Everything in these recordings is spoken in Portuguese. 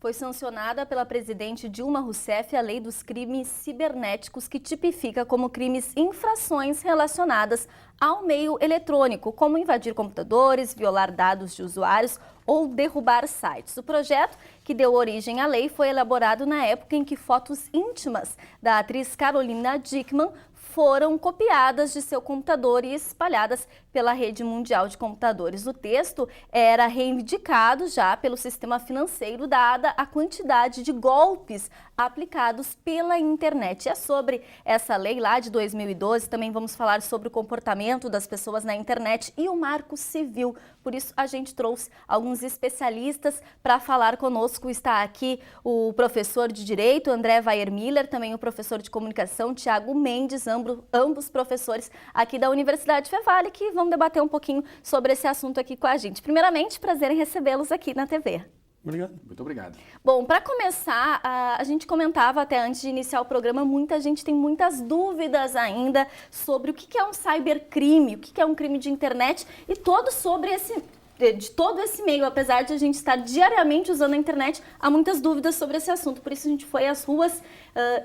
Foi sancionada pela presidente Dilma Rousseff a Lei dos Crimes Cibernéticos, que tipifica como crimes infrações relacionadas ao meio eletrônico, como invadir computadores, violar dados de usuários ou derrubar sites. O projeto, que deu origem à lei, foi elaborado na época em que fotos íntimas da atriz Carolina Dickmann foram copiadas de seu computador e espalhadas pela rede mundial de computadores. O texto era reivindicado já pelo sistema financeiro, dada a quantidade de golpes aplicados pela internet. É sobre essa lei lá de 2012, também vamos falar sobre o comportamento das pessoas na internet e o Marco Civil. Por isso, a gente trouxe alguns especialistas para falar conosco. Está aqui o professor de Direito, André Weiermiller, também o professor de Comunicação, Tiago Mendes, ambos professores aqui da Universidade Fevale, que vão debater um pouquinho sobre esse assunto aqui com a gente. Primeiramente, prazer em recebê-los aqui na TV. Obrigado. Muito obrigado. Bom, para começar, a gente comentava até antes de iniciar o programa, muita gente tem muitas dúvidas ainda sobre o que é um cybercrime, o que é um crime de internet e todo esse meio. Apesar de a gente estar diariamente usando a internet, há muitas dúvidas sobre esse assunto. Por isso a gente foi às ruas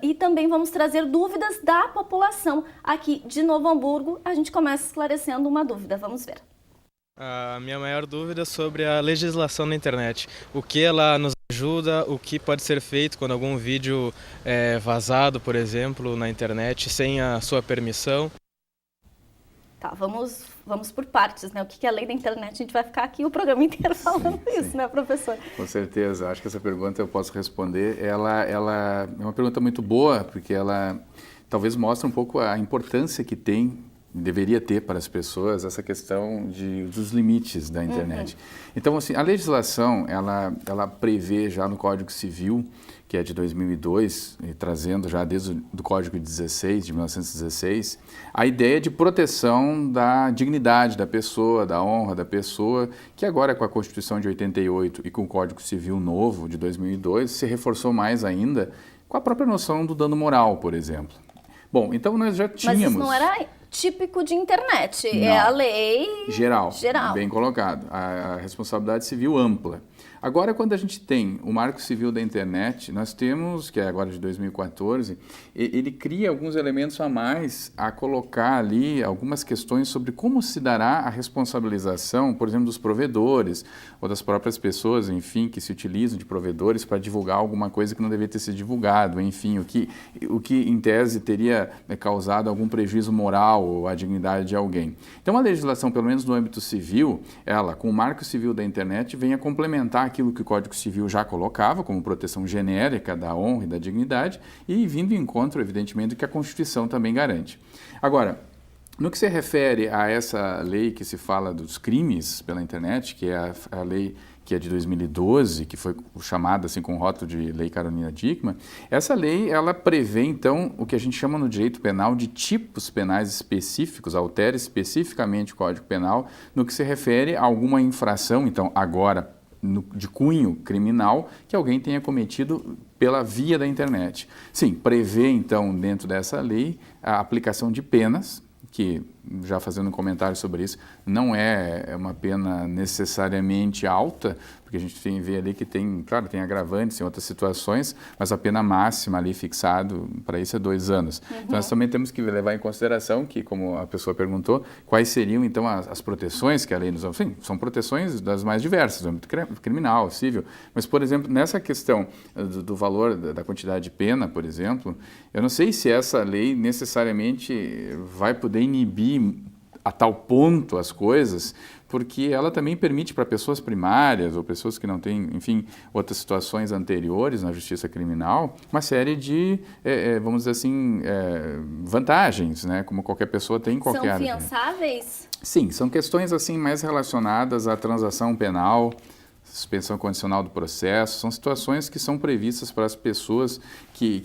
e também vamos trazer dúvidas da população aqui de Novo Hamburgo. A gente começa esclarecendo uma dúvida. Vamos ver. A minha maior dúvida é sobre a legislação da internet. O que ela nos ajuda, o que pode ser feito quando algum vídeo é vazado, por exemplo, na internet, sem a sua permissão. Tá, vamos por partes, né? O que é a lei da internet? A gente vai ficar aqui o programa inteiro falando isso, né, professor? Com certeza. Acho que essa pergunta eu posso responder. Ela é uma pergunta muito boa, porque ela talvez mostra um pouco a importância que deveria ter para as pessoas essa questão dos limites da internet. Então, assim, a legislação, ela prevê já no Código Civil, que é de 2002, e trazendo já desde o Código 16, de 1916, a ideia de proteção da dignidade da pessoa, da honra da pessoa, que agora com a Constituição de 88 e com o Código Civil novo de 2002, se reforçou mais ainda com a própria noção do dano moral, por exemplo. Bom, então nós já tínhamos... Mas isso não era típico de internet, não. É a lei geral. Bem colocado, a responsabilidade civil ampla. Agora, quando a gente tem o Marco Civil da Internet, nós temos, que é agora de 2014, ele cria alguns elementos a mais a colocar ali algumas questões sobre como se dará a responsabilização, por exemplo, dos provedores ou das próprias pessoas, enfim, que se utilizam de provedores para divulgar alguma coisa que não deveria ter sido divulgado, enfim, o que em tese teria causado algum prejuízo moral ou à dignidade de alguém. Então, a legislação, pelo menos no âmbito civil, ela, com o Marco Civil da Internet, vem a complementar aquilo que o Código Civil já colocava como proteção genérica da honra e da dignidade e vindo em encontro, evidentemente, do que a Constituição também garante. Agora, no que se refere a essa lei que se fala dos crimes pela internet, que é a lei que é de 2012, que foi chamada assim com o rótulo de Lei Carolina Dickmann, essa lei ela prevê então o que a gente chama no direito penal de tipos penais específicos, altera especificamente o Código Penal no que se refere a alguma infração, então agora de cunho criminal que alguém tenha cometido pela via da internet. Sim, prevê então dentro dessa lei a aplicação de penas, que, já fazendo um comentário sobre isso, não é uma pena necessariamente alta, porque a gente vê ali que tem, claro, tem agravantes em outras situações, mas a pena máxima ali fixado para isso é 2 anos. Então, nós também temos que levar em consideração que, como a pessoa perguntou, quais seriam, então, as proteções que a lei nos oferece. Sim, são proteções das mais diversas, do âmbito criminal, civil, mas, por exemplo, nessa questão do valor, da quantidade de pena, por exemplo, eu não sei se essa lei necessariamente vai poder inibir a tal ponto as coisas, porque ela também permite para pessoas primárias ou pessoas que não têm, enfim, outras situações anteriores na justiça criminal, uma série de, vamos dizer assim, vantagens, né? Como qualquer pessoa tem em qualquer área. São fiançáveis? Sim, são questões assim mais relacionadas à transação penal, suspensão condicional do processo, são situações que são previstas para as pessoas que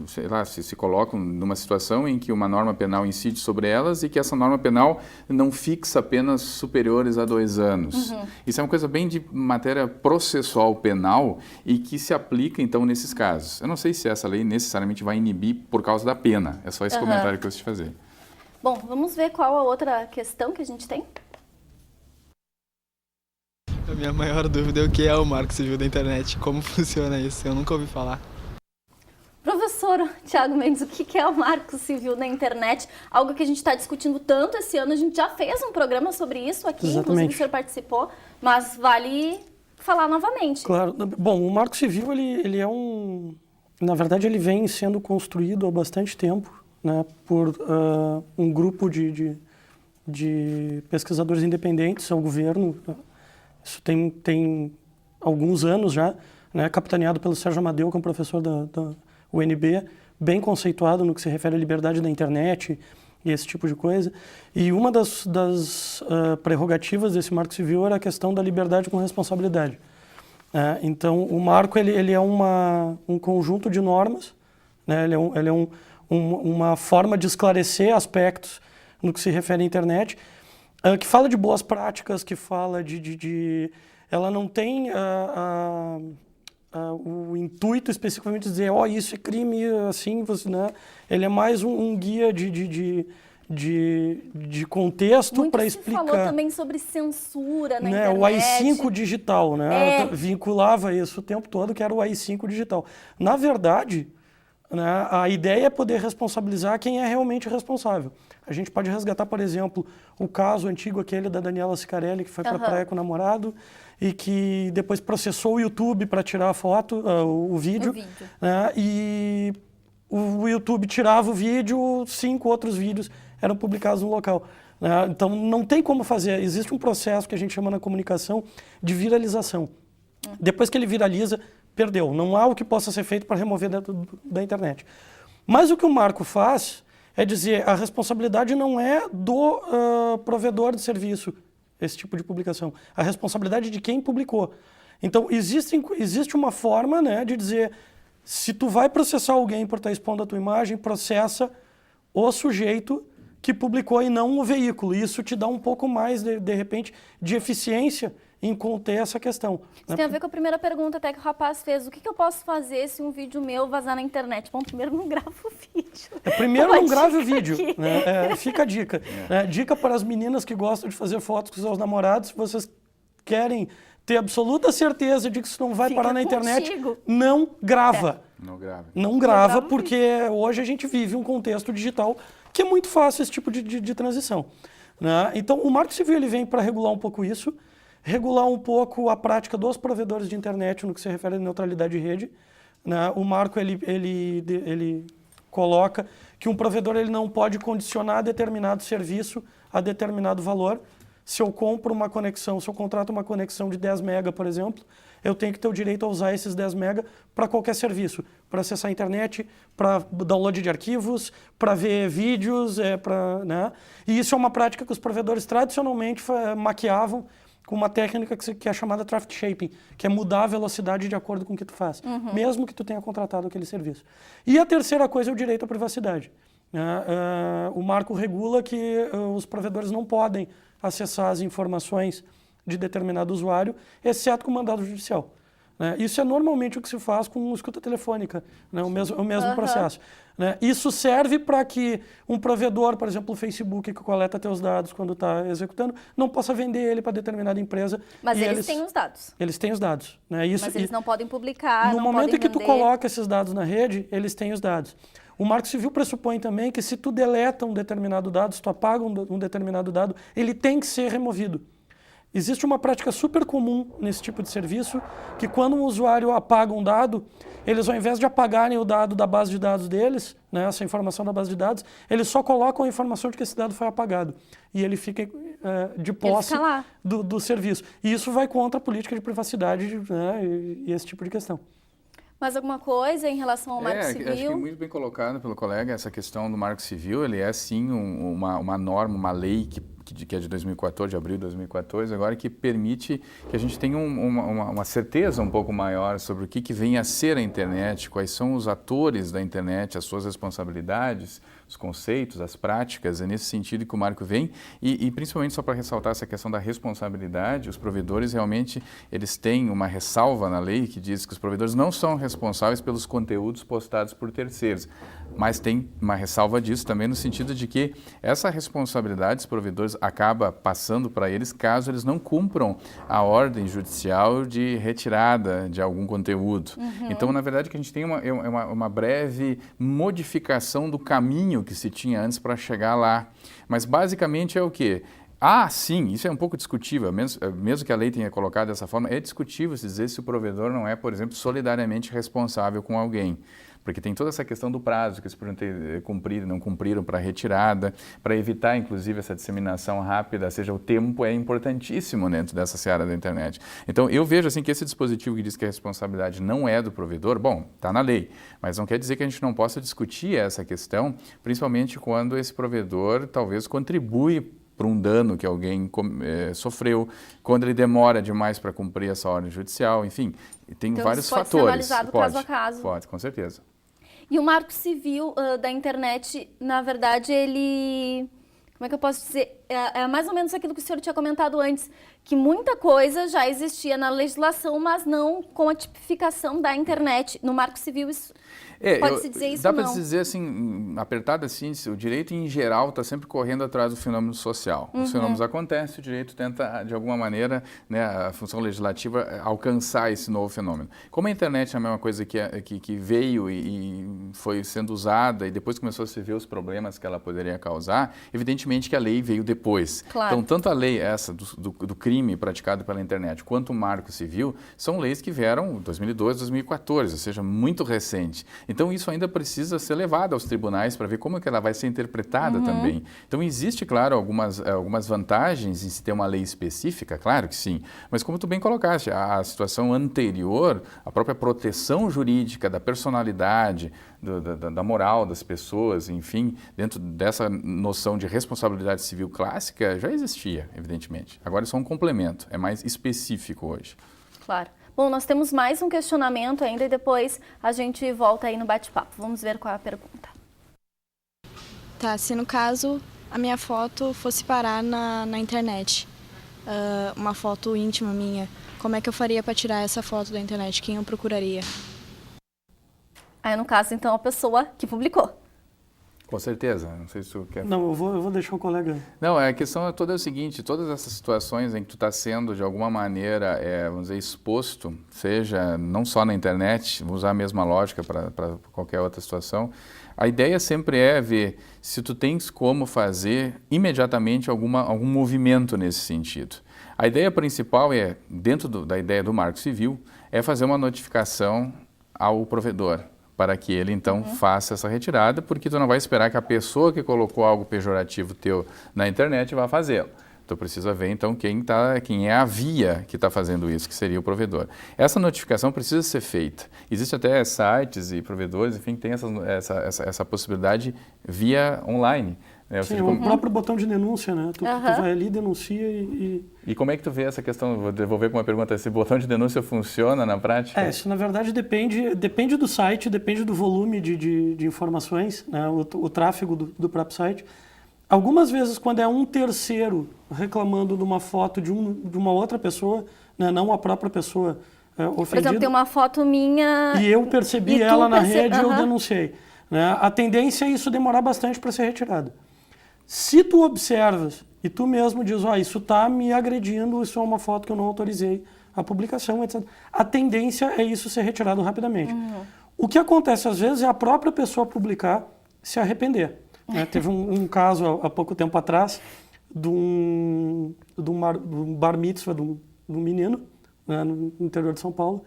sei lá, se colocam numa situação em que uma norma penal incide sobre elas e que essa norma penal não fixa penas superiores a 2 anos. Isso é uma coisa bem de matéria processual penal e que se aplica, então, nesses casos. Eu não sei se essa lei necessariamente vai inibir por causa da pena. É só esse comentário que eu preciso fazer. Bom, vamos ver qual a outra questão que a gente tem? A minha maior dúvida é o que é o Marco Civil da Internet, como funciona isso, eu nunca ouvi falar. Professor Thiago Mendes, o que é o Marco Civil da Internet? Algo que a gente está discutindo tanto esse ano, a gente já fez um programa sobre isso aqui, Exatamente. Inclusive o senhor participou, mas vale falar novamente. Claro. Bom, o Marco Civil, ele é na verdade, ele vem sendo construído há bastante tempo, né, por um grupo de pesquisadores independentes ao governo. Isso tem alguns anos já, né, capitaneado pelo Sérgio Amadeu, que é um professor da UNB, bem conceituado no que se refere à liberdade da internet e esse tipo de coisa. E uma das prerrogativas desse Marco Civil era a questão da liberdade com responsabilidade. Então, o Marco ele é um conjunto de normas, né? Ele é uma forma de esclarecer aspectos no que se refere à internet, que fala de boas práticas, que fala ela não tem o intuito especificamente de dizer, isso é crime, assim, né? Ele é mais um guia de contexto para explicar. Muito se falou também sobre censura na né? internet. O AI-5 digital, né? Vinculava isso o tempo todo, que era o AI-5 digital. Na verdade, né, a ideia é poder responsabilizar quem é realmente responsável. A gente pode resgatar, por exemplo, o caso antigo, aquele da Daniela Sicarelli, que foi para a praia com o namorado e que depois processou o YouTube para tirar a foto, o vídeo. Né, e o YouTube tirava o vídeo, 5 outros vídeos eram publicados no local. Né? Então, não tem como fazer. Existe um processo que a gente chama na comunicação de viralização. Depois que ele viraliza, perdeu. Não há o que possa ser feito para remover da internet. Mas o que o Marco faz é dizer a responsabilidade não é do provedor de serviço, esse tipo de publicação. A responsabilidade de quem publicou. Então, existe uma forma, né, de dizer, se tu vai processar alguém por estar expondo a tua imagem, processa o sujeito que publicou e não o veículo. Isso te dá um pouco mais, de repente, de eficiência em conter essa questão. Isso tem a ver com a primeira pergunta até que o rapaz fez. O que eu posso fazer se um vídeo meu vazar na internet? Bom, primeiro não grava o vídeo. Primeiro não grave o vídeo. Né? Fica a dica. Dica para as meninas que gostam de fazer fotos com seus namorados. Se vocês querem ter absoluta certeza de que isso não vai parar na internet, não grava. Não grava, porque hoje a gente vive um contexto digital que é muito fácil esse tipo de transição. Né? Então, o Marco Civil ele vem para regular um pouco isso, regular um pouco a prática dos provedores de internet no que se refere à neutralidade de rede. Né? O Marco ele coloca que um provedor ele não pode condicionar determinado serviço a determinado valor. Se eu compro uma conexão, se eu contrato uma conexão de 10 mega, por exemplo, eu tenho que ter o direito a usar esses 10 mega para qualquer serviço, para acessar a internet, para download de arquivos, para ver vídeos, né? E isso é uma prática que os provedores tradicionalmente maquiavam com uma técnica que é chamada traffic shaping, que é mudar a velocidade de acordo com o que tu faz, mesmo que tu tenha contratado aquele serviço. E a terceira coisa é o direito à privacidade. O Marco regula que os provedores não podem acessar as informações de determinado usuário, exceto com mandado judicial. Isso é normalmente o que se faz com escuta telefônica, né? o mesmo processo. Né? Isso serve para que um provedor, por exemplo, o Facebook, que coleta teus dados quando está executando, não possa vender ele para determinada empresa. Mas eles têm os dados. Eles têm os dados. Né? Mas eles não podem publicar, no momento em que tu coloca esses dados na rede, eles têm os dados. O Marco Civil pressupõe também que se tu deleta um determinado dado, se tu apaga um determinado dado, ele tem que ser removido. Existe uma prática super comum nesse tipo de serviço, que quando um usuário apaga um dado, eles ao invés de apagarem o dado da base de dados deles, né, essa informação da base de dados, eles só colocam a informação de que esse dado foi apagado. E ele fica de posse do serviço. E isso vai contra a política de privacidade, né, e esse tipo de questão. Mais alguma coisa em relação ao Marco Civil? Acho que é muito bem colocado pelo colega essa questão do Marco Civil. Ele é, sim, uma norma, uma lei que é de 2014, de abril de 2014, agora que permite que a gente tenha uma certeza um pouco maior sobre o que vem a ser a internet, quais são os atores da internet, as suas responsabilidades, os conceitos, as práticas. É nesse sentido que o Marco vem e principalmente só para ressaltar essa questão da responsabilidade, os provedores realmente eles têm uma ressalva na lei que diz que os provedores não são responsáveis pelos conteúdos postados por terceiros, mas tem uma ressalva disso também no sentido de que essa responsabilidade dos provedores depois acaba passando para eles caso eles não cumpram a ordem judicial de retirada de algum conteúdo. Então, na verdade, que a gente tem uma breve modificação do caminho que se tinha antes para chegar lá. Mas basicamente é o quê? Ah, sim, isso é um pouco discutível, mesmo que a lei tenha colocado dessa forma, é discutível se dizer se o provedor não é, por exemplo, solidariamente responsável com alguém. Porque tem toda essa questão do prazo que eles poderiam ter cumprido, não cumpriram para retirada, para evitar, inclusive, essa disseminação rápida, ou seja, o tempo é importantíssimo dentro dessa seara da internet. Então, eu vejo assim que esse dispositivo que diz que a responsabilidade não é do provedor, bom, está na lei, mas não quer dizer que a gente não possa discutir essa questão, principalmente quando esse provedor talvez contribui para um dano que alguém sofreu, quando ele demora demais para cumprir essa ordem judicial, enfim, tem então, vários pode fatores. Ser analisado caso a caso. Pode, com certeza. E o Marco Civil da internet, na verdade, ele... Como é que eu posso dizer? É mais ou menos aquilo que o senhor tinha comentado antes, que muita coisa já existia na legislação, mas não com a tipificação da internet. No Marco Civil, isso... Pode-se dizer isso dá ou não? Dá para dizer assim, apertado assim, o direito em geral está sempre correndo atrás do fenômeno social. Os fenômenos acontecem, o direito tenta, de alguma maneira, né, a função legislativa, alcançar esse novo fenômeno. Como a internet é a mesma coisa que veio e foi sendo usada e depois começou a se ver os problemas que ela poderia causar, evidentemente que a lei veio depois. Claro. Então, tanto a lei essa do crime praticado pela internet quanto o Marco Civil são leis que vieram em 2012, 2014, ou seja, muito recente. Então, isso ainda precisa ser levado aos tribunais para ver como é que ela vai ser interpretada também. Então, existe, claro, algumas vantagens em se ter uma lei específica, claro que sim, mas como tu bem colocaste, a situação anterior, a própria proteção jurídica da personalidade, da moral das pessoas, enfim, dentro dessa noção de responsabilidade civil clássica, já existia, evidentemente. Agora, isso é um complemento, é mais específico hoje. Claro. Bom, nós temos mais um questionamento ainda e depois a gente volta aí no bate-papo. Vamos ver qual é a pergunta. Tá, se no caso a minha foto fosse parar na internet, uma foto íntima minha, como é que eu faria para tirar essa foto da internet? Quem eu procuraria? Aí, no caso, então, a pessoa que publicou. Com certeza, não sei se tu quer... Não, eu vou deixar o colega... Não, a questão toda é o seguinte, todas essas situações em que tu está sendo, de alguma maneira, vamos dizer, exposto, seja não só na internet, vou usar a mesma lógica para qualquer outra situação, a ideia sempre é ver se tu tens como fazer imediatamente algum movimento nesse sentido. A ideia principal é, dentro da ideia do Marco Civil, é fazer uma notificação ao provedor, para que ele, então, faça essa retirada, porque tu não vai esperar que a pessoa que colocou algo pejorativo teu na internet vá fazê-lo. Tu precisa ver, então, quem é a via que está fazendo isso, que seria o provedor. Essa notificação precisa ser feita. Existem até sites e provedores, enfim, que têm essa possibilidade via online. Né? Sim, o próprio botão de denúncia, né? Tu vai ali, denuncia e... E como é que tu vê essa questão? Vou devolver com uma pergunta. Esse botão de denúncia funciona na prática? Isso na verdade depende do site, depende do volume de informações, né? O tráfego do próprio site. Algumas vezes, quando é um terceiro reclamando de uma foto de uma outra pessoa, né? Não a própria pessoa ofendida. Por exemplo, tem uma foto minha... E eu percebi ela na rede e eu denunciei. Né? A tendência é isso demorar bastante para ser retirado. Se tu observas e tu mesmo diz, isso está me agredindo, isso é uma foto que eu não autorizei a publicação, etc. A tendência é isso ser retirado rapidamente. O que acontece às vezes é a própria pessoa publicar se arrepender. Né? Teve um caso há pouco tempo atrás de um bar mitzvah de um menino, né, no interior de São Paulo,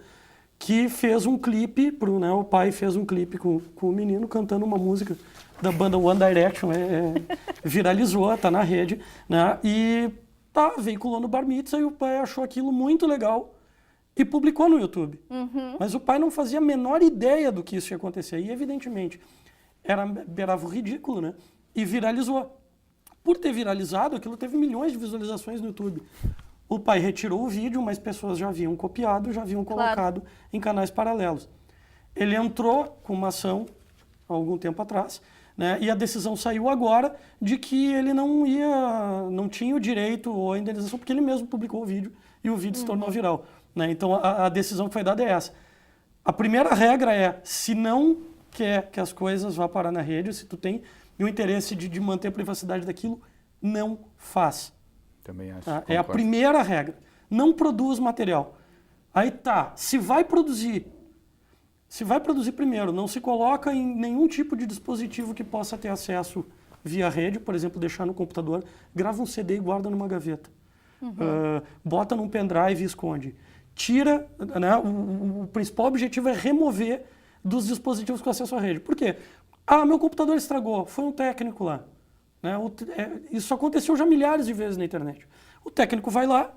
que fez um clipe, o pai fez um clipe com o menino cantando uma música da banda One Direction, viralizou, está na rede, né, e veiculou no Bar Mitzvah, e o pai achou aquilo muito legal e publicou no YouTube. Mas o pai não fazia a menor ideia do que isso ia acontecer, e evidentemente beirava o ridículo, né, e viralizou. Por ter viralizado, aquilo teve milhões de visualizações no YouTube. O pai retirou o vídeo, mas pessoas já haviam copiado, já haviam colocado em canais paralelos. Ele entrou com uma ação há algum tempo atrás, né, e a decisão saiu agora de que ele não tinha o direito ou a indenização, porque ele mesmo publicou o vídeo e o vídeo se tornou viral. Né? Então a decisão que foi dada é essa. A primeira regra é, se não quer que as coisas vá parar na rede, se tu tem o interesse de manter a privacidade daquilo, não faz. Também acho. Tá? É a primeira regra. Não produz material. Aí tá, se vai produzir primeiro, não se coloca em nenhum tipo de dispositivo que possa ter acesso via rede, por exemplo, deixar no computador, grava um CD e guarda numa gaveta. Bota num pendrive e esconde. Tira, né, o principal objetivo é remover dos dispositivos com acesso à rede. Por quê? Meu computador estragou, foi um técnico lá. Né, isso aconteceu já milhares de vezes na internet. O técnico vai lá,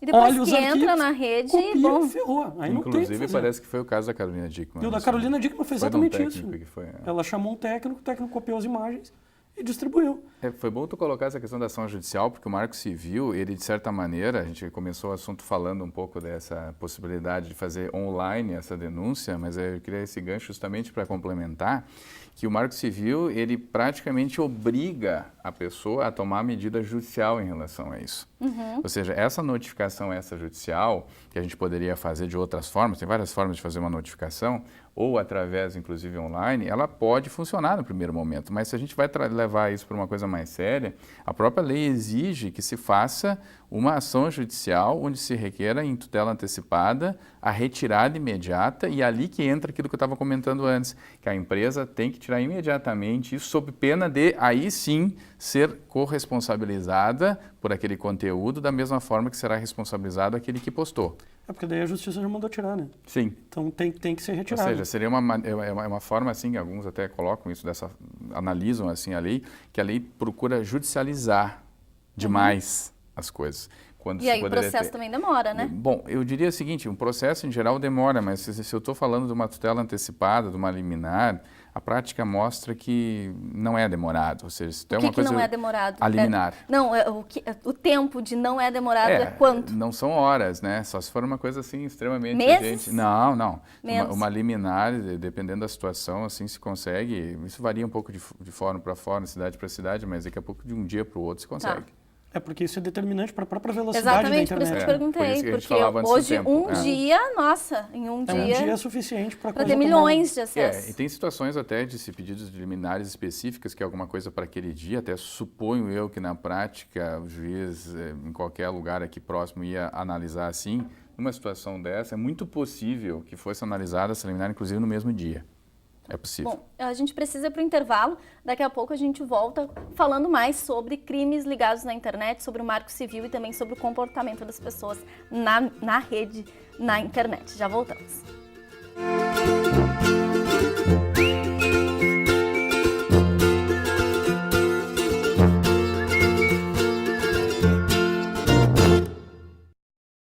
e depois olha os arquivos, entra na rede, copia, ferrou. Aí não tem o que Inclusive, fazer. parece que foi o caso da Carolina Dickmann. E o da Carolina Dickmann foi exatamente isso. Foi, Ela chamou um técnico, o técnico copiou as imagens e distribuiu. Foi bom tu colocar essa questão da ação judicial, porque o Marco Civil, ele de certa maneira, a gente começou o assunto falando um pouco dessa possibilidade de fazer online essa denúncia, mas eu queria esse gancho justamente para complementar, que o Marco Civil, ele praticamente obriga a pessoa a tomar medida judicial em relação a isso. Ou seja, essa notificação extrajudicial, que a gente poderia fazer de outras formas, tem várias formas de fazer uma notificação, ou através, inclusive, online, ela pode funcionar no primeiro momento. Mas se a gente vai levar isso para uma coisa mais séria, a própria lei exige que se faça uma ação judicial onde se requeira em tutela antecipada a retirada imediata, e ali que entra aquilo que eu estava comentando antes, que a empresa tem que tirar imediatamente isso sob pena de, aí sim, ser corresponsabilizada por aquele conteúdo da mesma forma que será responsabilizado aquele que postou. Porque daí a justiça já mandou tirar, né? Sim. Então tem que ser retirado. Ou seja, seria uma forma assim, alguns até colocam isso, analisam assim a lei, que a lei procura judicializar demais as coisas. E aí o processo também demora, né? Bom, eu diria o seguinte, um processo em geral demora, mas se eu estou falando de uma tutela antecipada, de uma liminar, a prática mostra que não é demorado. Ou seja, se tem uma coisa... não é demorado? A liminar. O tempo de não é demorado é quanto? Não são horas, né? Só se for uma coisa assim extremamente... Meses? Não. Menos. Uma liminar, dependendo da situação, assim se consegue. Isso varia um pouco de fórum para fórum, cidade para cidade, mas daqui a pouco de um dia para o outro se consegue. Tá. É porque isso é determinante para a própria velocidade Exatamente, da por isso internet. que eu te perguntei, por isso que a gente porque falava antes do hoje tempo. dia, nossa, em um Um dia dia é suficiente para ter milhões de acessos. E tem situações até de se pedidos de liminares específicas, que é alguma coisa para aquele dia, até suponho eu que na prática o juiz em qualquer lugar aqui próximo ia analisar assim. Numa situação dessa, é muito possível que fosse analisada essa liminar, inclusive no mesmo dia. É possível. Bom, a gente precisa ir para o intervalo. Daqui a pouco a gente volta falando mais sobre crimes ligados na internet, sobre o Marco Civil e também sobre o comportamento das pessoas na rede, na internet. Já voltamos.